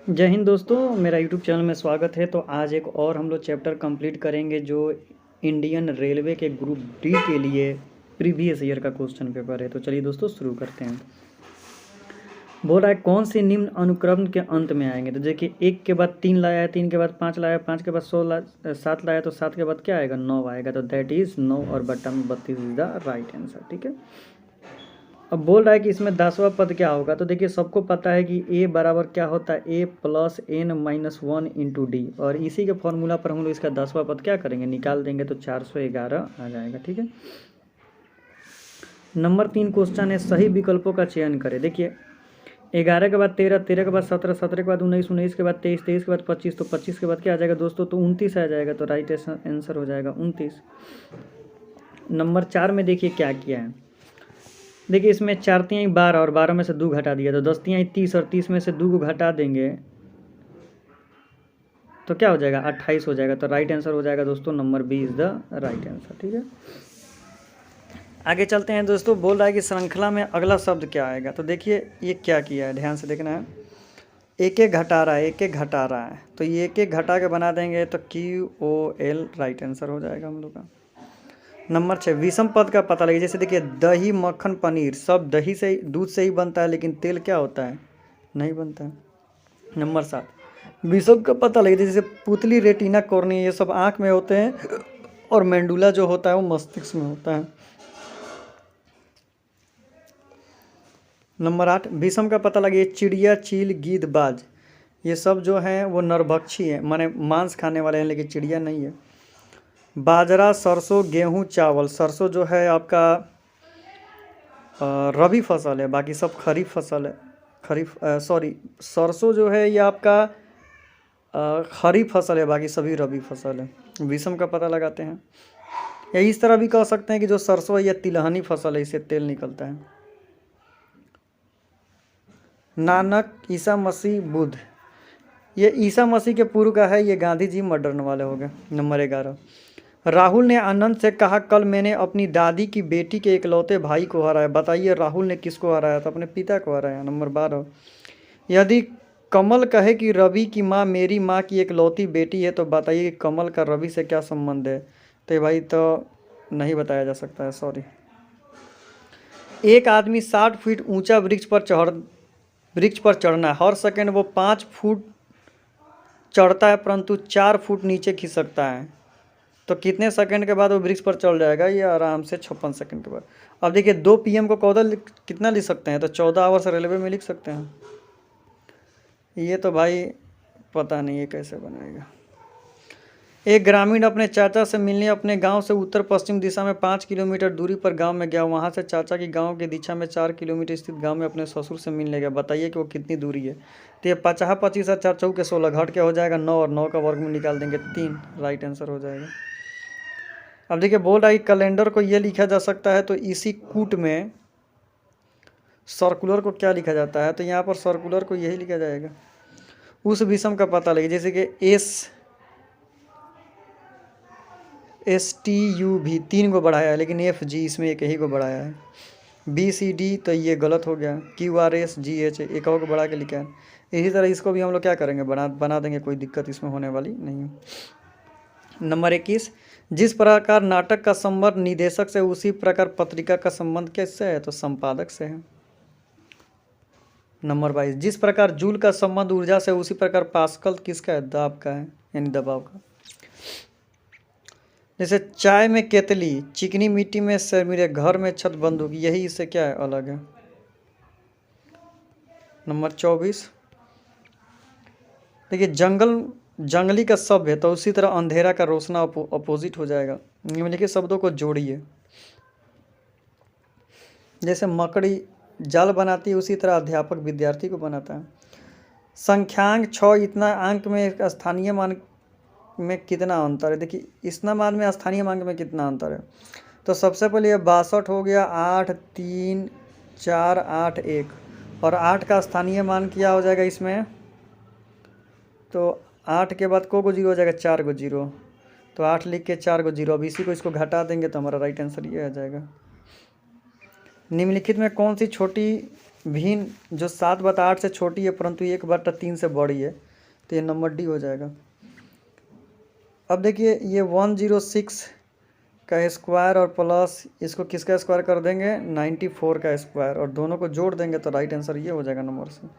जय हिंद दोस्तों, मेरा यूट्यूब चैनल में स्वागत है। तो आज एक और हम लोग चैप्टर कंप्लीट करेंगे जो इंडियन रेलवे के ग्रुप डी के लिए प्रीवियस ईयर का क्वेश्चन पेपर है। तो चलिए दोस्तों शुरू करते हैं। बोल रहा है कौन सी निम्न अनुक्रम के अंत में आएंगे। तो देखिए, 1 के बाद 3 लाया है, 3 के बाद 5 लाया है, 5 के बाद 7 लाया, तो 7 के बाद क्या आएगा, 9 आएगा। तो दैट इज 9 और बट्टा में 32 इज द राइट आंसर। ठीक है। अब बोल रहा है कि इसमें 10वां पद क्या होगा। तो देखिए, सबको पता है कि a बराबर क्या होता है, a plus n minus 1 into D, और इसी के फॉर्मूला पर हम लोग इसका 10वां पद क्या करेंगे, निकाल देंगे, तो 411 आ जाएगा। ठीक है। नंबर 3 क्वेश्चन है, सही विकल्पों का चयन करें। देखिए, 11 के बाद 13, 13 के बाद 17, 17 के बाद 19, 19 के बाद 23, 23 के बाद 25, तो 25 के बाद क्या आ जाएगा दोस्तों, तो 29 आ जाएगा। तो राइट आंसर हो जाएगा 29। नंबर 4 में देखिए क्या किया है। देखिए, इसमें 4 तिहाई 12 और 12 में से 2 घटा दिया, तो 10 तिहाई 30 और 30 में से 2 को घटा देंगे तो क्या हो जाएगा, 28 हो जाएगा। तो राइट आंसर हो जाएगा दोस्तों number B is the right answer. ठीक है। आगे चलते हैं दोस्तों। बोल रहा है कि श्रृंखला में अगला शब्द क्या आएगा। तो देखिए, ये क्या किया है, ध्यान से देखना है। एक एक घटा रहा है, एक एक घटा रहा है, तो ये एक एक घटा के बना देंगे तो QOL राइट आंसर हो जाएगा हम लोग का। नंबर 6, विषम पद का पता लगे। जैसे देखिए, दही, मक्खन, पनीर सब दही से दूध से ही बनता है, लेकिन तेल क्या होता है, नहीं बनता है। नंबर 7, विषम का पता लगे। जैसे पुतली, रेटिना, कॉर्निया, ये सब आँख में होते हैं, और मेंडुला जो होता है वो मस्तिष्क में होता है। नंबर 8, विषम का पता लगे। चिड़िया, चील, गीद, बाज, ये सब जो हैं वो नरभक्षी हैं, माने मांस खाने वाले हैं, लेकिन चिड़िया नहीं है। बाजरा, सरसों, गेहूं, चावल, सरसों जो है आपका रबी फसल है, बाकी सब खरीफ फसल है। सरसों जो है ये आपका खरीफ फसल है, बाकी सभी रबी फसल है। विषम का पता लगाते हैं। या इस तरह भी कह सकते हैं कि जो सरसों है यह तिलहनी फसल है, इससे तेल निकलता है। नानक, ईसा मसीह, बुद्ध, ये ईसा मसीह के पूर्व का है, ये गांधी जी मॉडर्न वाले हो गए। नंबर 11, राहुल ने आनंद से कहा, कल मैंने अपनी दादी की बेटी के इकलौते भाई को हराया। बताइए राहुल ने किसको हराया, तो अपने पिता को हराया। नंबर 12, यदि कमल कहे कि रवि की माँ मेरी माँ की इकलौती बेटी है, तो बताइए कि कमल का रवि से क्या संबंध है। तो भाई तो नहीं बताया जा सकता है, सॉरी। एक आदमी 60 फीट ऊंचा वृक्ष पर चढ़ना है, हर सेकंड वो 5 फुट चढ़ता है, परंतु 4 फुट नीचे खिसकता है, तो कितने सेकंड के बाद वो वृक्ष पर चढ़ जाएगा, ये आराम से 56 सेकंड के बाद। अब देखिए, 2 PM को कितना लिख सकते हैं, तो 14 आवर्स रेलवे में लिख सकते हैं। ये तो भाई पता नहीं ये कैसे बनाएगा। एक ग्रामीण अपने चाचा से मिलने अपने गांव से उत्तर पश्चिम दिशा में 5 किलोमीटर दूरी पर गांव में गया। वहां से चाचा की गांव की दिशा में 4 किलोमीटर स्थित गांव में अपने ससुर से मिलने गया। बताइए कि वो कितनी दूरी है। तो ये 50 25 और 4 चौके 16 घट के हो जाएगा 9, और 9 का वर्ग में निकाल देंगे 3, राइट आंसर हो जाएगा। अब देखिए, बोल रहा है कैलेंडर को ये लिखा जा सकता है, तो इसी कूट में सर्कुलर को क्या लिखा जाता है, तो यहाँ पर सर्कुलर को यही लिखा जाएगा। उस विषम का पता लगे। जैसे कि STU भी 3 को बढ़ाया है, लेकिन FG इसमें एक ही को बढ़ाया है। BCD तो ये गलत हो गया। QRS GH एक और को बढ़ा के लिखा है। इसी तरह इसको भी हम लोग क्या करेंगे, बना देंगे, कोई दिक्कत इसमें होने वाली नहीं है। नंबर 21, जिस प्रकार नाटक का संबंध निदेशक से, उसी प्रकार पत्रिका का संबंध किससे है, तो संपादक से है। नंबर 22, जिस प्रकार जूल का संबंध ऊर्जा से, उसी प्रकार पास्कल किसका है, दाब का है, यानी दबाव का। जैसे चाय में केतली, चिकनी मिट्टी में मेरे घर में छत बंदूक, यही इससे क्या है, अलग है। नंबर 24, देखिए, जंगली का शब्द है, तो उसी तरह अंधेरा का रोशना अपोजिट हो जाएगा। निम्नलिखित शब्दों को जोड़िए। जैसे मकड़ी जाल बनाती है, उसी तरह अध्यापक विद्यार्थी को बनाता है। संख्यांक 6, इतना अंक में स्थानीय मान में कितना अंतर है। देखिए, इतना मान में स्थानीय मान में कितना अंतर है, तो सबसे पहले ये 62 हो गया, 8 3 4 8 1, और 8 का स्थानीय मान क्या हो जाएगा इसमें, तो 8 के बाद को 0 हो जाएगा, 4 को 0, तो 8 लिख के 4 को 0। अब इसी को इसको घटा देंगे तो हमारा राइट आंसर ये आ जाएगा। निम्नलिखित में कौन सी छोटी भिन्न जो 7/8 से छोटी है परंतु 1/3 से बड़ी है, तो ये नंबर डी हो जाएगा। अब देखिए ये 106 का स्क्वायर और प्लस इसको किसका स्क्वायर कर देंगे 94 का स्क्वायर, और दोनों को जोड़ देंगे तो राइट आंसर ये हो जाएगा नंबर सी।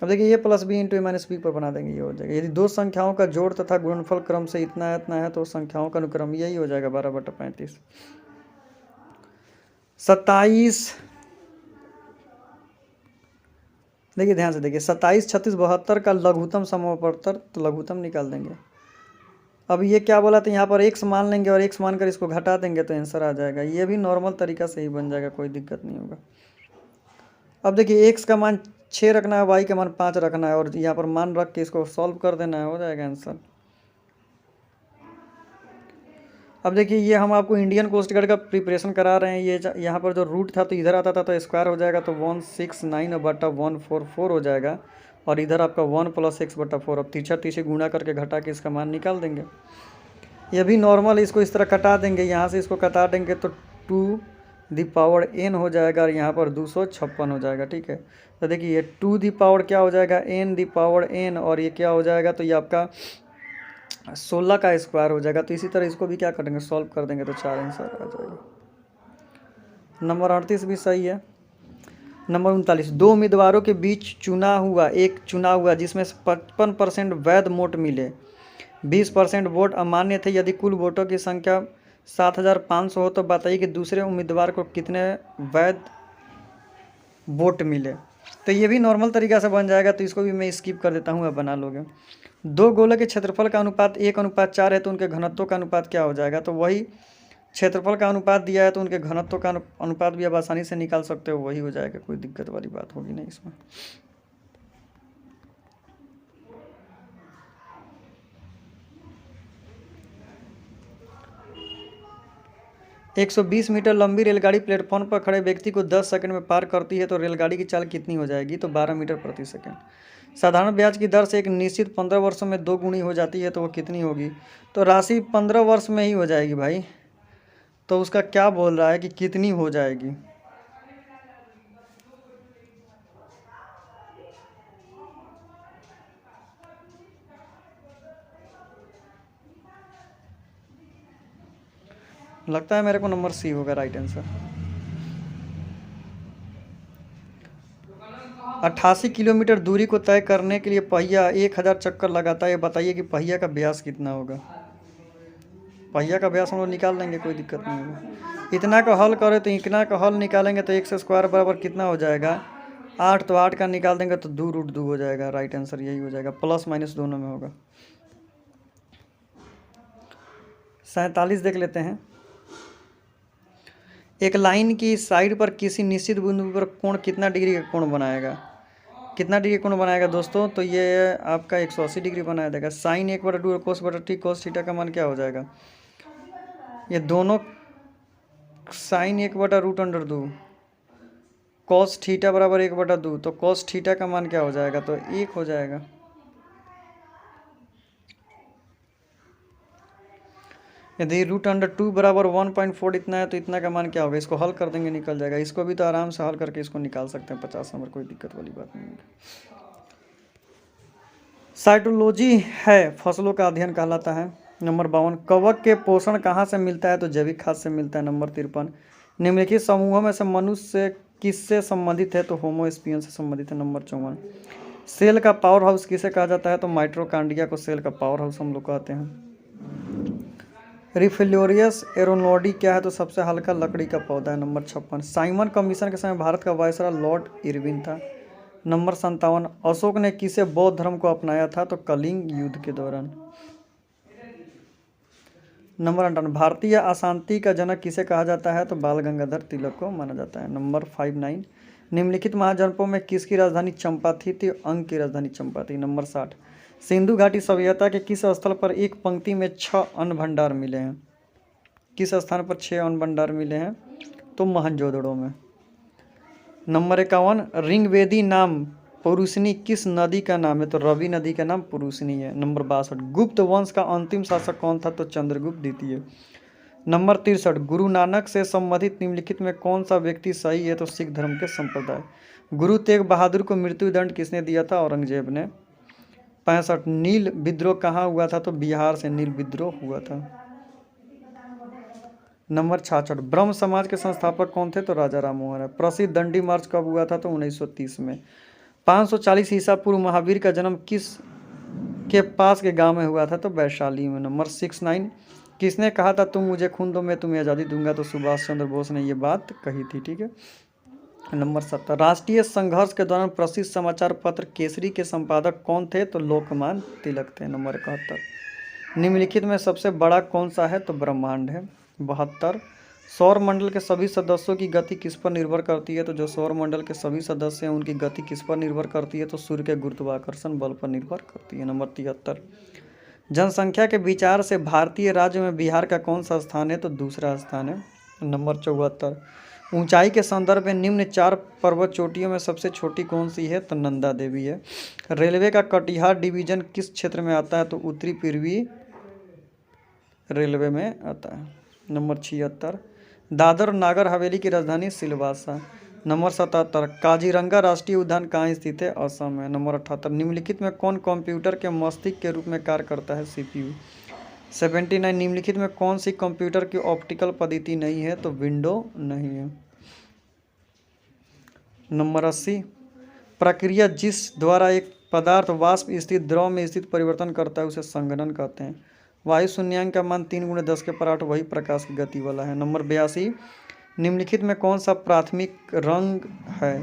अब देखिए ये प्लस बी इंटू ए माइनस बी पर बना देंगे, ये हो जाएगा। यदि दो संख्याओं का जोड़ तथा गुणनफल क्रम से इतना है तो संख्याओं का अनुक्रम यही हो जाएगा 12/35। 27 देखिए ध्यान से देखिए 27, 36, 72 का लघुत्तम समापवर्तर, तो लघुत्तम निकाल देंगे। अब ये क्या बोला था, यहाँ पर x मान लेंगे और x मान कर इसको घटा देंगे तो आंसर आ जाएगा। ये भी नॉर्मल तरीका से ही बन जाएगा, कोई दिक्कत नहीं होगा। अब देखिए x का मान 6 रखना है, y का मान 5 रखना है, और यहाँ पर मान रख के इसको सॉल्व कर देना है, हो जाएगा आंसर। अब देखिए ये हम आपको इंडियन कोस्ट गार्ड का प्रिपरेशन करा रहे हैं। ये यहाँ पर जो रूट था तो इधर आता था तो स्क्वायर हो जाएगा, तो 169/144 हो जाएगा, और इधर आपका 1 + x/4। अब तीछे गुणा करके घटा के इसका मान निकाल देंगे। ये भी नॉर्मल, इसको इस तरह कटा देंगे, यहाँ से इसको कटा देंगे तो 2n हो जाएगा, और यहाँ पर 256 हो जाएगा। ठीक है, तो देखिए ये 2 क्या हो जाएगा n, और ये क्या हो जाएगा, तो ये आपका 16 का स्क्वायर हो जाएगा। तो इसी तरह इसको भी क्या करेंगे, सॉल्व कर देंगे तो 4 आंसर आ जाएगा। नंबर 38 भी सही है। नंबर 39, 2 उम्मीदवारों के बीच एक चुनाव हुआ जिसमें 55% वैध वोट मिले, 20% वोट अमान्य थे। यदि कुल वोटों की संख्या 7500 हो तो बताइए कि दूसरे उम्मीदवार को कितने वैध वोट मिले। तो ये भी नॉर्मल तरीका से बन जाएगा, तो इसको भी मैं स्किप कर देता हूँ, अब बना लोगे। दो गोलों के क्षेत्रफल का अनुपात 1:4 है तो उनके घनत्व का अनुपात क्या हो जाएगा, तो वही क्षेत्रफल का अनुपात दिया है तो उनके घनत्व का अनुपात भी आप आसानी से निकाल सकते हो, वही हो जाएगा, कोई दिक्कत वाली बात होगी नहीं इसमें। एक 120 मीटर लंबी रेलगाड़ी प्लेटफॉर्म पर खड़े व्यक्ति को 10 सेकंड में पार करती है तो रेलगाड़ी की चाल कितनी हो जाएगी, तो 12 मीटर प्रति सेकंड। साधारण ब्याज की दर से एक निश्चित 15 वर्षों में 2 गुनी हो जाती है तो वो कितनी होगी, तो राशि 15 वर्ष में ही हो जाएगी भाई। तो उसका क्या बोल रहा है कि कितनी हो जाएगी, लगता है मेरे को नंबर सी होगा राइट आंसर। 88 किलोमीटर दूरी को तय करने के लिए पहिया 1000 चक्कर लगाता है। ये बताइए कि पहिया का व्यास कितना होगा। पहिया का व्यास हम लोग निकाल लेंगे, कोई दिक्कत नहीं होगा। इतना का हल करें तो इतना का हल निकालेंगे तो x स्क्वायर बराबर कितना हो जाएगा 8, तो 8 का निकाल देंगे तो 2√2 हो जाएगा। राइट आंसर यही हो जाएगा, प्लस माइनस दोनों में होगा। 47 देख लेते हैं। एक लाइन की साइड पर किसी निश्चित बिंदु पर कोण कितना डिग्री का कोण बनाएगा, कितना डिग्री कोण बनाएगा दोस्तों, तो ये आपका 180 डिग्री बनाया देगा। साइन 1/2 और कोस/t, कोस थीटा का मान क्या हो जाएगा, ये दोनों साइन 1/√2, कॉस थीटा बराबर 1/2, तो कॉस थीटा का मान क्या हो जाएगा, तो 1 हो जाएगा। यदि √2 बराबर 1.4 इतना है तो इतना का मान क्या होगा, इसको हल कर देंगे निकल जाएगा। इसको भी तो आराम से हल करके इसको निकाल सकते हैं 50 नंबर, कोई दिक्कत वाली बात नहीं है। साइटोलॉजी है फसलों का अध्ययन कहलाता है। नंबर 52, कवक के पोषण कहाँ से मिलता है, तो जैविक खाद से मिलता है। नंबर 53, निम्नलिखित समूहों में से मनुष्य किससे संबंधित है, तो होमोस्पियन से संबंधित है। नंबर 54, सेल का पावर हाउस किसे कहा जाता है, तो माइटोकॉन्ड्रिया को सेल का पावर हाउस हम लोग कहते हैं। रिफ्लोरियस एरोनोडी क्या है, तो सबसे हल्का लकड़ी का पौधा है। नंबर 56, साइमन कमीशन के समय भारत का वायसराय लॉर्ड इरविन था। नंबर 57, अशोक ने किसे बौद्ध धर्म को अपनाया था, तो कलिंग युद्ध के दौरान। नंबर 58, भारतीय अशांति का जनक किसे कहा जाता है, तो बाल गंगाधर तिलक को माना जाता है। नंबर 59, निम्नलिखित महाजनपदों में किसकी राजधानी चंपा थी, तो अंग की राजधानी चंपा थी। नंबर 60, सिंधु घाटी सभ्यता के किस स्थल पर एक पंक्ति में 6 अन्न भंडार मिले हैं, किस स्थान पर 6 अन्न भंडार मिले हैं, तो मोहनजोदड़ो में। नंबर 51, ऋग्वेदी नाम पुरुषनी किस नदी का नाम है, तो रवि नदी का नाम पुरुषनी है। नंबर 62, गुप्त वंश का अंतिम शासक कौन था, तो चंद्रगुप्त द्वितीय। नंबर 63, गुरु नानक से संबंधित निम्नलिखित में कौन सा व्यक्ति सही है? तो सिख धर्म के संप्रदाय। गुरु तेग बहादुर को मृत्युदंड किसने दिया था? औरंगजेब ने। 65, नील विद्रोह कहाँ हुआ था? तो बिहार से नील विद्रोह हुआ था। नंबर 66, ब्रह्म समाज के संस्थापक कौन थे? तो राजा राम मोहन राय। प्रसिद्ध दंडी मार्च कब हुआ था? तो 1930 में। 540 ईसा पूर्व महावीर का जन्म किस के पास के गांव में हुआ था? तो वैशाली में। नंबर 69, किसने कहा था तुम मुझे खून दो मैं तुम्हें आज़ादी दूंगा? तो सुभाष चंद्र बोस ने ये बात कही थी। ठीक है। नंबर 70, राष्ट्रीय संघर्ष के दौरान प्रसिद्ध समाचार पत्र केसरी के संपादक कौन थे? तो लोकमान तिलक थे। नंबर 71, निम्नलिखित में सबसे बड़ा कौन सा है? तो ब्रह्मांड है। 72, सौर मंडल के सभी सदस्यों की गति किस पर निर्भर करती है? तो जो सौर मंडल के सभी सदस्य हैं उनकी गति किस पर निर्भर करती है? तो सूर्य के गुरुत्वाकर्षण बल पर निर्भर करती है। नंबर 73, जनसंख्या के विचार से भारतीय राज्य में बिहार का कौन सा स्थान है? तो दूसरा स्थान है। नंबर 74, ऊंचाई के संदर्भ में निम्न 4 पर्वत चोटियों में सबसे छोटी कौन सी है? तो नंदा देवी है। रेलवे का कटिहार डिवीजन किस क्षेत्र में आता है? तो उत्तरी पूर्वी रेलवे में आता है। नंबर 76, दादर और नागर हवेली की राजधानी सिलवासा। नंबर 77, काजीरंगा राष्ट्रीय उद्यान कहाँ स्थित है? असम में। नंबर 78, निम्नलिखित में कौन कंप्यूटर के मस्तिष्क के रूप में कार्य करता है? सीपीयू। 79, निम्नलिखित में कौन सी कंप्यूटर की ऑप्टिकल पद्धति नहीं है? तो विंडो नहीं है। नंबर 80, प्रक्रिया जिस द्वारा एक पदार्थ वाष्प स्थित द्रव में स्थित परिवर्तन करता है उसे संघनन कहते हैं। वायु शून्यांक का मान 3×10⁸ वही प्रकाश की गति वाला है। नंबर 82, निम्नलिखित में कौन सा प्राथमिक रंग है?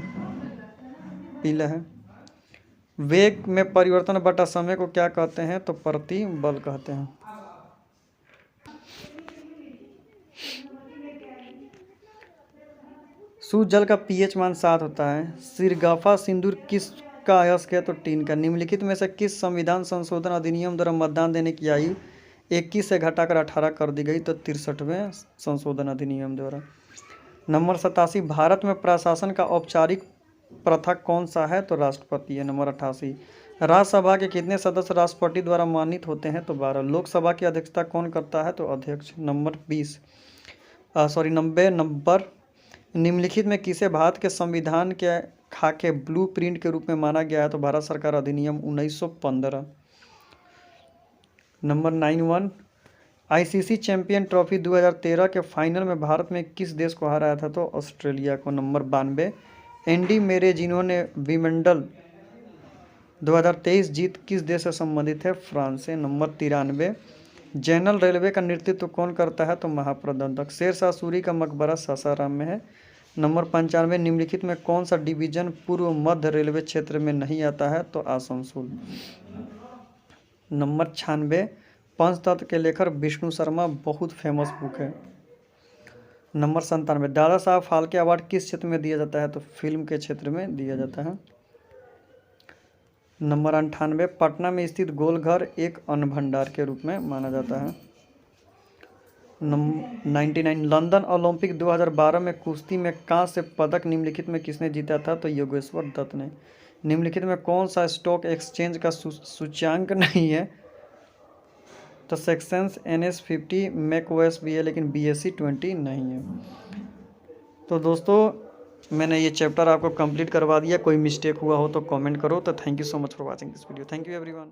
पीला है। वेग में परिवर्तन बटा समय को क्या कहते हैं? तो प्रतिबल कहते हैं। शुद्ध जल का pH मान 7 होता है। सिरगाफा सिंदूर किस का अयस्क है? तो टीन का। निम्नलिखित में से किस संविधान संशोधन अधिनियम द्वारा मतदान देने की आयु 21 से घटाकर 18 कर दी गई? तो 63वें संशोधन अधिनियम द्वारा। नंबर 87, भारत में प्रशासन का औपचारिक प्रथा कौन सा है? तो राष्ट्रपति है। नंबर 88, राज्यसभा के कितने सदस्य राष्ट्रपति द्वारा मानित होते हैं? तो 12। लोकसभा की अध्यक्षता कौन करता है? तो अध्यक्ष। नंबर 90 नंबर, निम्नलिखित में किसे भारत के संविधान के खाके ब्लू प्रिंट के रूप में माना गया है? तो भारत सरकार अधिनियम 1915। नंबर 91, आईसीसी चैंपियन ट्रॉफी 2013 के फाइनल में भारत में किस देश को हराया था? तो ऑस्ट्रेलिया को। नंबर 92, एंडी मेरे जिन्होंने विंबलडन 2023 जीत किस देश से संबंधित है? फ्रांस से। नंबर 93, जनरल रेलवे का नेतृत्व कौन करता है? तो महाप्रबंधक। शेरशाह सूरी का मकबरा सासाराम में है। नंबर 95, निम्नलिखित में कौन सा डिवीजन पूर्व मध्य रेलवे क्षेत्र में नहीं आता है? तो आसनसोल। नंबर 96, पंचतत्व के लेखक विष्णु शर्मा बहुत फेमस बुक है। नंबर 97, दादा साहब फाल्के अवार्ड किस क्षेत्र में दिया जाता है? तो फिल्म के क्षेत्र में दिया जाता है। नंबर 98, पटना में स्थित गोलघर एक अन्न भंडार के रूप में माना जाता है। 99, लंदन ओलंपिक 2012 में कुश्ती में कांस्य पदक निम्नलिखित में किसने जीता था? तो योगेश्वर दत्त ने। निम्नलिखित में कौन सा स्टॉक एक्सचेंज का सूचकांक नहीं है? तो सेक्सेंस NS50 मैकओएस भी है लेकिन BSE 20 नहीं है। तो दोस्तों मैंने ये चैप्टर आपको कंप्लीट करवा दिया। कोई मिस्टेक हुआ हो तो कमेंट करो। तो thank you so much for watching this video. Thank you everyone.